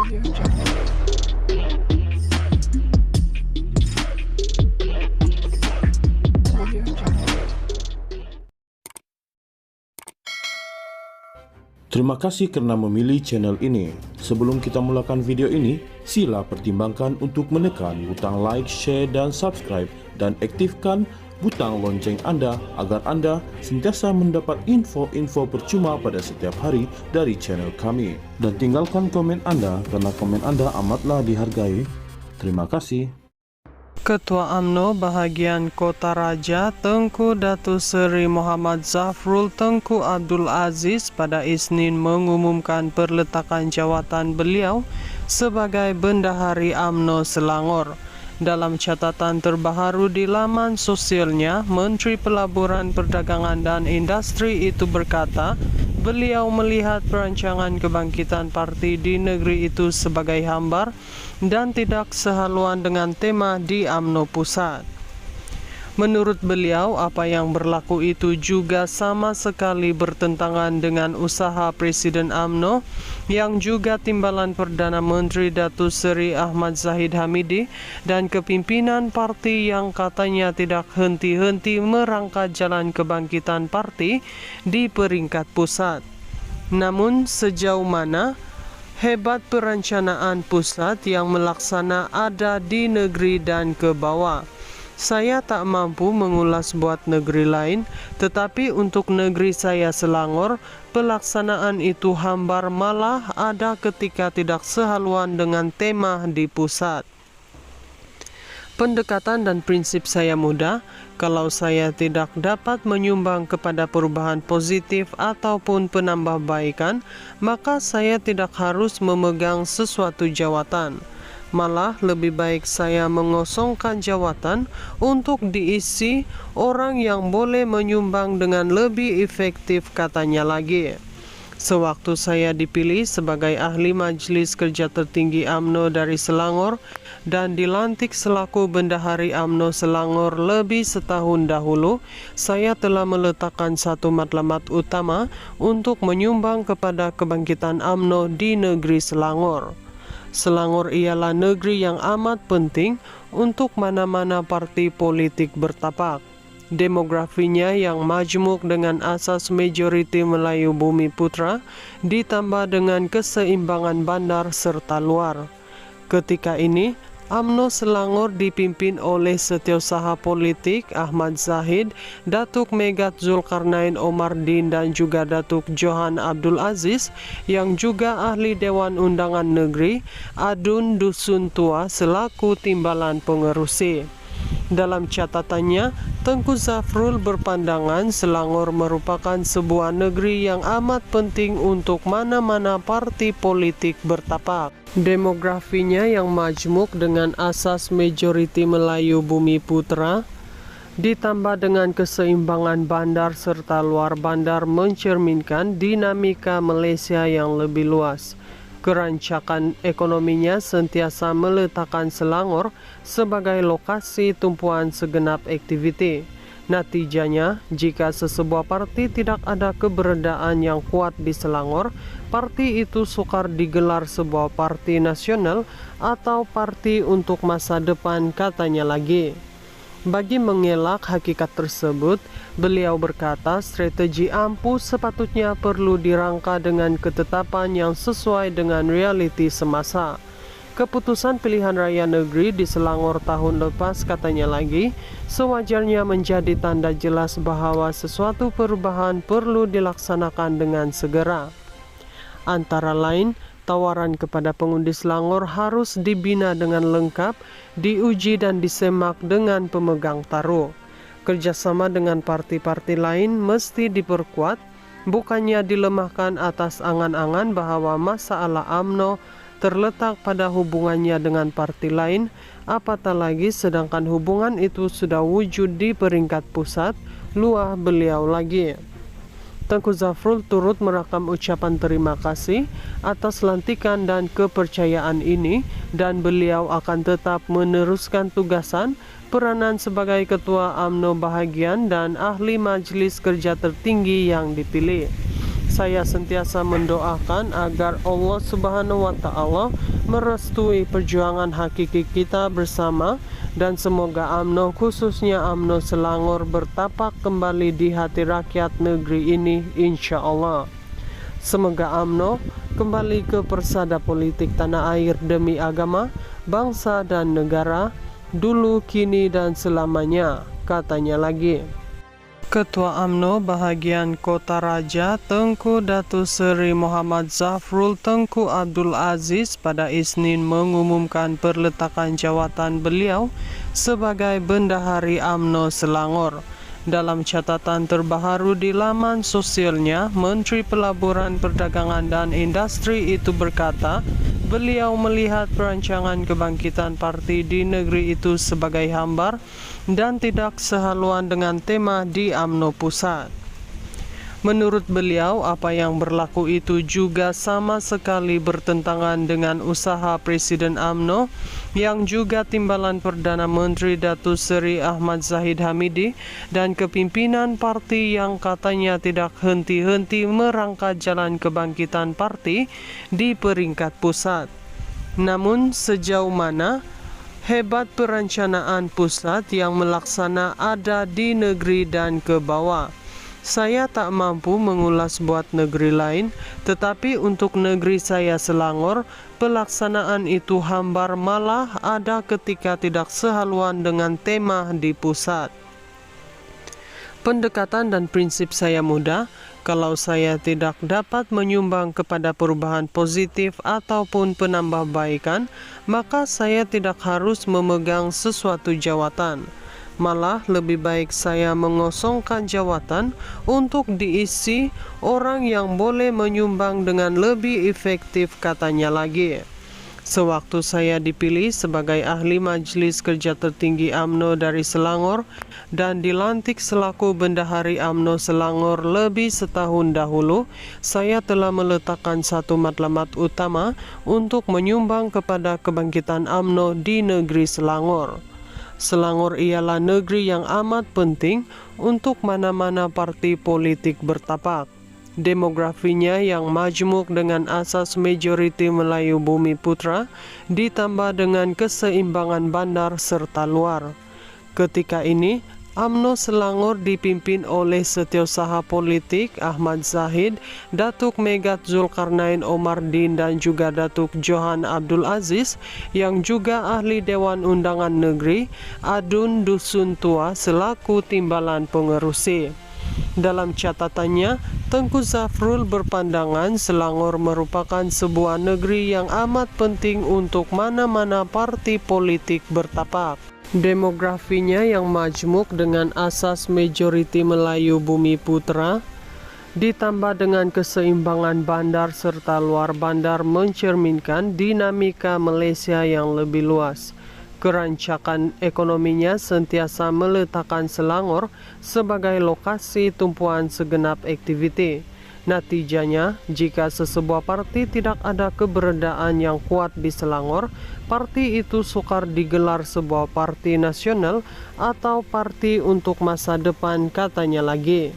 Terima kasih karena memilih channel ini. Sebelum kita mulakan video ini, sila pertimbangkan untuk menekan butang like, share, dan subscribe, dan aktifkan butang lonceng Anda agar Anda sentiasa mendapat info-info percuma pada setiap hari dari channel kami. Dan tinggalkan komen Anda karena komen Anda amatlah dihargai. Terima kasih. Ketua UMNO bahagian Kota Raja Tengku Datu Seri Muhammad Zafrul Tengku Abdul Aziz pada Isnin mengumumkan perletakan jawatan beliau sebagai Bendahari UMNO Selangor. Dalam catatan terbaru di laman sosialnya, Menteri Pelaburan Perdagangan dan Industri itu berkata, beliau melihat perancangan kebangkitan parti di negeri itu sebagai hambar dan tidak sehaluan dengan tema di UMNO Pusat. Menurut beliau, apa yang berlaku itu juga sama sekali bertentangan dengan usaha Presiden UMNO yang juga timbalan Perdana Menteri Datuk Seri Ahmad Zahid Hamidi dan kepimpinan parti yang katanya tidak henti-henti merangka jalan kebangkitan parti di peringkat pusat. Namun sejauh mana hebat perencanaan pusat yang melaksana ada di negeri dan ke bawah? Saya tak mampu mengulas buat negeri lain, tetapi untuk negeri saya Selangor, pelaksanaan itu hambar, malah ada ketika tidak sehaluan dengan tema di pusat. Pendekatan dan prinsip saya mudah, kalau saya tidak dapat menyumbang kepada perubahan positif ataupun penambahbaikan, maka saya tidak harus memegang sesuatu jawatan. Malah lebih baik saya mengosongkan jawatan untuk diisi orang yang boleh menyumbang dengan lebih efektif, katanya lagi. Sewaktu saya dipilih sebagai ahli Majelis Kerja Tertinggi UMNO dari Selangor dan dilantik selaku Bendahari UMNO Selangor lebih setahun dahulu, saya telah meletakkan satu matlamat utama untuk menyumbang kepada kebangkitan UMNO di negeri Selangor. Selangor ialah negeri yang amat penting untuk mana-mana parti politik bertapak. Demografinya yang majmuk dengan asas majoriti Melayu Bumi Putra ditambah dengan keseimbangan bandar serta luar. Ketika ini, UMNO Selangor dipimpin oleh Setiausaha Politik Ahmad Zahid, Datuk Megat Zulkarnain Omardin dan juga Datuk Johan Abdul Aziz yang juga ahli Dewan Undangan Negeri Adun Dusun Tua selaku timbalan pengerusi. Dalam catatannya, Tengku Zafrul berpandangan Selangor merupakan sebuah negeri yang amat penting untuk mana-mana parti politik bertapak. Demografinya yang majmuk dengan asas majoriti Melayu Bumi Putra ditambah dengan keseimbangan bandar serta luar bandar mencerminkan dinamika Malaysia yang lebih luas. Kerancakan ekonominya sentiasa meletakkan Selangor sebagai lokasi tumpuan segenap aktiviti. Natijanya, jika sesebuah parti tidak ada keberadaan yang kuat di Selangor, parti itu sukar digelar sebuah parti nasional atau parti untuk masa depan, katanya lagi. Bagi mengelak hakikat tersebut, beliau berkata strategi ampuh sepatutnya perlu dirangka dengan ketetapan yang sesuai dengan realiti semasa. Keputusan pilihan raya negeri di Selangor tahun lepas, katanya lagi, sewajarnya menjadi tanda jelas bahwa sesuatu perubahan perlu dilaksanakan dengan segera. Antara lain, tawaran kepada pengundi Selangor harus dibina dengan lengkap, diuji dan disemak dengan pemegang taruh. Kerjasama dengan parti-parti lain mesti diperkuat, bukannya dilemahkan atas angan-angan bahwa masalah UMNO terletak pada hubungannya dengan parti lain, apatah lagi sedangkan hubungan itu sudah wujud di peringkat pusat, luah beliau lagi. Tengku Zafrul turut merakam ucapan terima kasih atas lantikan dan kepercayaan ini dan beliau akan tetap meneruskan tugasan peranan sebagai Ketua UMNO Bahagian dan Ahli Majelis Kerja Tertinggi yang dipilih. Saya sentiasa mendoakan agar Allah Subhanahu wa Ta'ala merestui perjuangan hakiki kita bersama, dan semoga UMNO, khususnya UMNO Selangor, bertapak kembali di hati rakyat negeri ini, insya Allah. Semoga UMNO kembali ke persada politik tanah air demi agama, bangsa dan negara, dulu, kini, dan selamanya, katanya lagi. Ketua UMNO bahagian Kota Raja Tengku Datuk Seri Muhammad Zafrul Tengku Abdul Aziz pada Isnin mengumumkan perletakan jawatan beliau sebagai Bendahari UMNO Selangor. Dalam catatan terbaru di laman sosialnya, Menteri Pelaburan Perdagangan dan Industri itu berkata, beliau melihat perancangan kebangkitan parti di negeri itu sebagai hambar dan tidak sehaluan dengan tema di UMNO Pusat. Menurut beliau, apa yang berlaku itu juga sama sekali bertentangan dengan usaha Presiden UMNO yang juga timbalan Perdana Menteri Datuk Seri Ahmad Zahid Hamidi dan kepimpinan parti yang katanya tidak henti-henti merangkai jalan kebangkitan parti di peringkat pusat. Namun sejauh mana hebat perencanaan pusat yang melaksana ada di negeri dan ke bawah? Saya tak mampu mengulas buat negeri lain, tetapi untuk negeri saya Selangor, pelaksanaan itu hambar, malah ada ketika tidak sehaluan dengan tema di pusat. Pendekatan dan prinsip saya mudah, kalau saya tidak dapat menyumbang kepada perubahan positif ataupun penambahbaikan, maka saya tidak harus memegang sesuatu jawatan. Malah lebih baik saya mengosongkan jawatan untuk diisi orang yang boleh menyumbang dengan lebih efektif, katanya lagi. Sewaktu saya dipilih sebagai ahli Majelis Kerja Tertinggi UMNO dari Selangor dan dilantik selaku Bendahari UMNO Selangor lebih setahun dahulu, saya telah meletakkan satu matlamat utama untuk menyumbang kepada kebangkitan UMNO di negeri Selangor. Selangor ialah negeri yang amat penting untuk mana-mana parti politik bertapak. Demografinya yang majmuk dengan asas majoriti Melayu Bumi Putra ditambah dengan keseimbangan bandar serta luar. Ketika ini, UMNO Selangor dipimpin oleh Setiausaha Politik Ahmad Zahid, Datuk Megat Zulkarnain Omardin dan juga Datuk Johan Abdul Aziz yang juga ahli Dewan Undangan Negeri Adun Dusun Tua selaku timbalan pengerusi. Dalam catatannya, Tengku Zafrul berpandangan Selangor merupakan sebuah negeri yang amat penting untuk mana-mana parti politik bertapak. Demografinya yang majmuk dengan asas majoriti Melayu Bumi Putra ditambah dengan keseimbangan bandar serta luar bandar mencerminkan dinamika Malaysia yang lebih luas. Kerancakan ekonominya sentiasa meletakkan Selangor sebagai lokasi tumpuan segenap aktiviti. Natijanya, jika sesebuah parti tidak ada keberadaan yang kuat di Selangor, parti itu sukar digelar sebuah parti nasional atau parti untuk masa depan, katanya lagi.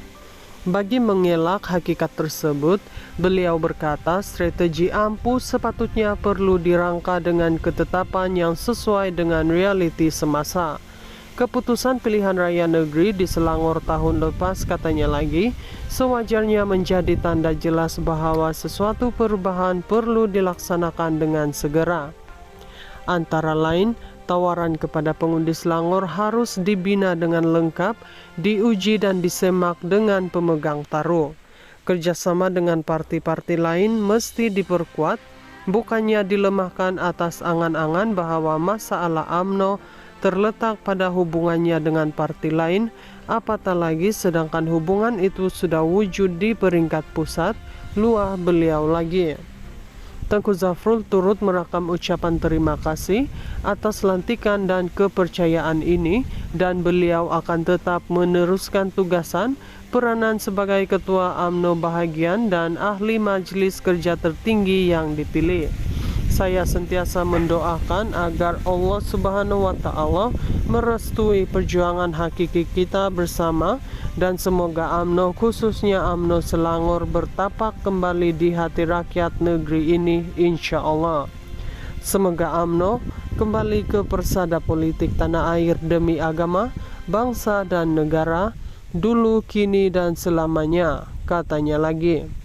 Bagi mengelak hakikat tersebut, beliau berkata strategi ampuh sepatutnya perlu dirangka dengan ketetapan yang sesuai dengan realiti semasa. Keputusan pilihan raya negeri di Selangor tahun lepas, katanya lagi, sewajarnya menjadi tanda jelas bahwa sesuatu perubahan perlu dilaksanakan dengan segera. Antara lain, tawaran kepada pengundi Selangor harus dibina dengan lengkap, diuji dan disemak dengan pemegang taruh. Kerjasama dengan parti-parti lain mesti diperkuat, bukannya dilemahkan atas angan-angan bahwa masalah UMNO terletak pada hubungannya dengan parti lain, apatah lagi sedangkan hubungan itu sudah wujud di peringkat pusat, luah beliau lagi. Tengku Zafrul turut merakam ucapan terima kasih atas lantikan dan kepercayaan ini, dan beliau akan tetap meneruskan tugasan peranan sebagai Ketua UMNO Bahagian dan Ahli Majelis Kerja Tertinggi yang dipilih. Saya sentiasa mendoakan agar Allah Subhanahu wa Ta'ala merestui perjuangan hakiki kita bersama, dan semoga UMNO, khususnya UMNO Selangor, bertapak kembali di hati rakyat negeri ini, insya Allah. Semoga UMNO kembali ke persada politik tanah air demi agama, bangsa dan negara, dulu, kini, dan selamanya, katanya lagi.